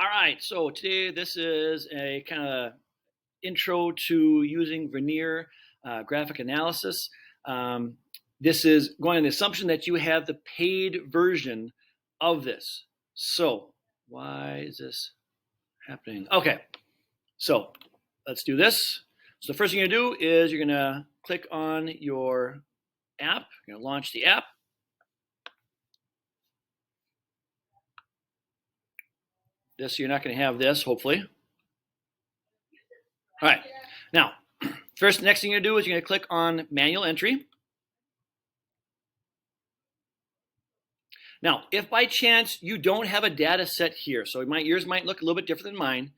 All right, so today this is a kind of intro to using Vernier graphic analysis. This is going on the assumption that you have the paid version of this. So why is this happening? Okay, so let's do this. So the first thing you're gonna do is you're gonna click on your app. You're gonna launch the app. You're not gonna have this, hopefully. All right, now, next thing you're gonna do is you're gonna click on manual entry. Now, if by chance you don't have a data set here, so yours might look a little bit different than mine,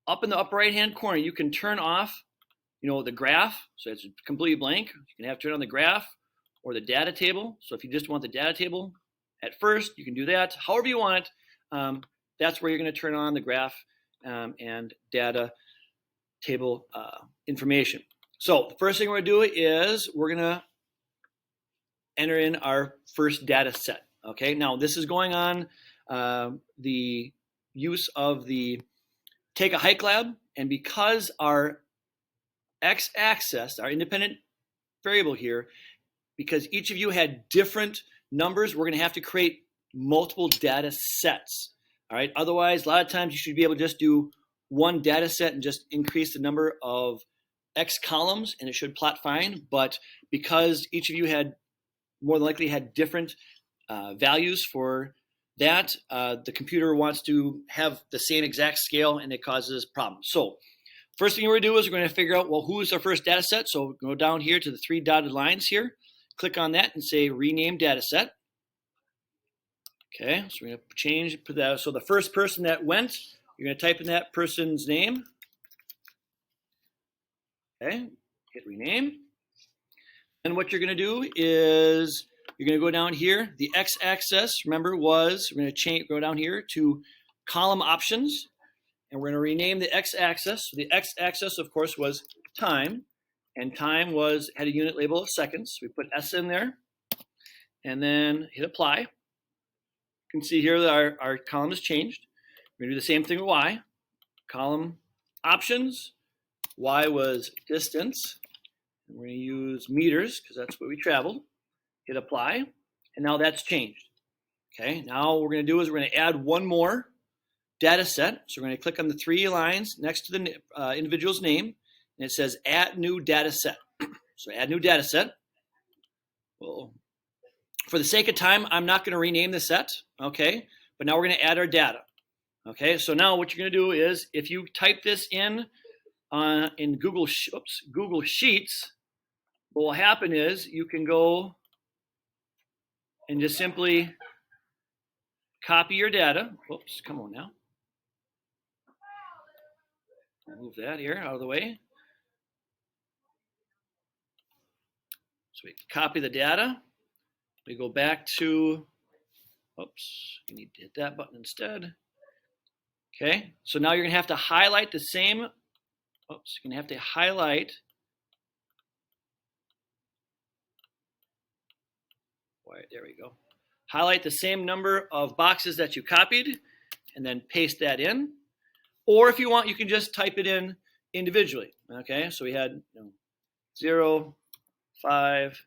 up in the upper right-hand corner, you can turn off, the graph, so it's completely blank. You can have turn on the graph or the data table. So if you just want the data table at first, you can do that. However you want it, that's where you're going to turn on the graph and data table information. So the first thing we're going to do is we're going to enter in our first data set. Okay, now this is going on the use of the Take a Hike Lab, and because our x-axis, our independent variable here, because each of you had different numbers, we're going to have to create multiple data sets. All right, otherwise, a lot of times you should be able to just do one data set and just increase the number of x columns, and it should plot fine. But because each of you had more than likely had different values for that, the computer wants to have the same exact scale, and it causes problems. So first thing we're going to do is we're going to figure out, well, who is our first data set? So go down here to the three dotted lines here, click on that and say rename data set. Okay, so we're going to change that. So the first person that went, you're going to type in that person's name. Okay, hit rename. And what you're going to do is you're going to go down here. The x-axis, remember, we're going to go down here to column options, and we're going to rename the x-axis. So the x-axis, of course, was time, and time had a unit label of seconds. So we put S in there, and then hit apply. You can see here that our column has changed. We're going to do the same thing with Y. Column options, Y was distance. And we're going to use meters because that's what we traveled. Hit apply, and now that's changed. Okay, now what we're going to do is we're going to add one more data set. So we're going to click on the three lines next to the individual's name, and it says add new data set. So add new data set. Well, for the sake of time, I'm not going to rename the set, okay? But now we're going to add our data. Okay, so now what you're going to do is if you type this in Google Sheets, what will happen is you can go and just simply copy your data. Whoops, come on now. Move that here out of the way. So we copy the data. We go back to, oops, you need to hit that button instead. Okay, so now you're going to have to highlight the same, oops, you're going to have to highlight, there we go. Highlight the same number of boxes that you copied and then paste that in. Or if you want, you can just type it in individually. Okay, so we had 0, 5,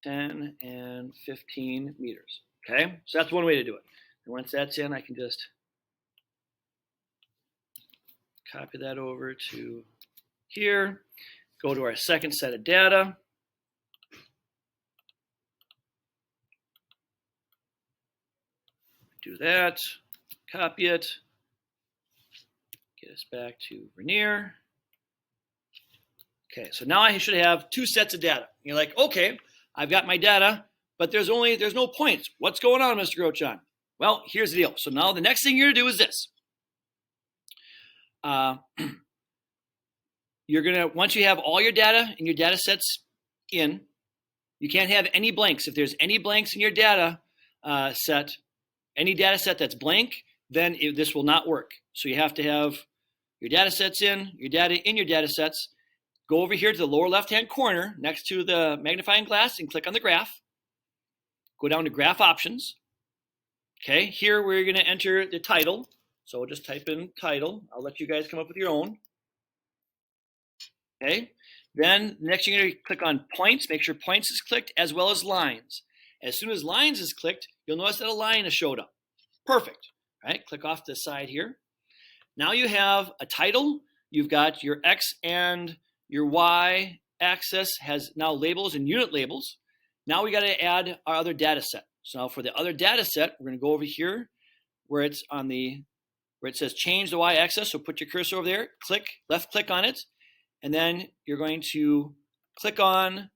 10, and 15 meters. Okay, so that's one way to do it. And once that's in, I can just copy that over to here, go to our second set of data. Do that, copy it, get us back to Vernier. Okay, so now I should have two sets of data. You're like, okay, I've got my data, but there's no points. What's going on, Mr. Grochon? Well, here's the deal. So now the next thing you're gonna do is this. You're gonna, once you have all your data and your data sets in, you can't have any blanks. If there's any blanks in your data set, any data set that's blank, then this will not work. So you have to have your data sets in, your data in your data sets. Go over here to the lower left-hand corner next to the magnifying glass and click on the graph. Go down to graph options. Okay, here we're going to enter the title. So we'll just type in title. I'll let you guys come up with your own. Okay, then next you're going to click on points. Make sure points is clicked as well as lines. As soon as lines is clicked, you'll notice that a line has showed up. Perfect. All right, click off the side here. Now you have a title. You've got your X and your Y axis has now labels and unit labels. Now we got to add our other data set. So now for the other data set, we're going to go over here where it's on the where it says change the Y axis. So put your cursor over there, click, left click on it, and then you're going to click on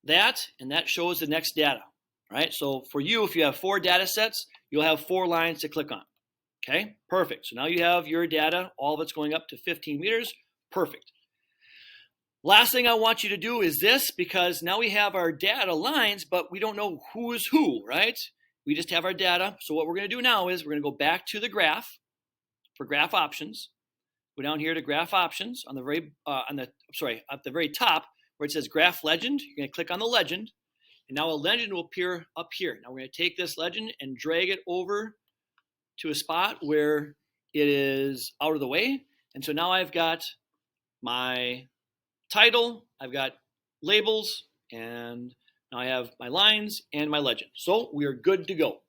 that, and that shows the next data. All right. So for you, if you have 4 data sets, you'll have 4 lines to click on. Okay, perfect. So now you have your data, all of it's going up to 15 meters. Perfect. Last thing I want you to do is this, because now we have our data lines, but we don't know who is who, right? We just have our data. So what we're going to do now is we're going to go back to the graph for graph options. Go down here to graph options on the at the very top where it says graph legend. You're going to click on the legend, and now a legend will appear up here. Now we're going to take this legend and drag it over to a spot where it is out of the way. And so now I've got my title, I've got labels, and now I have my lines and my legend. So we are good to go.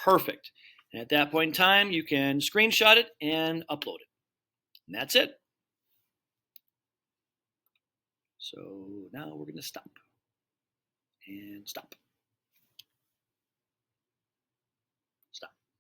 Perfect. And at that point in time, you can screenshot it and upload it. And that's it. So now we're going to stop and stop.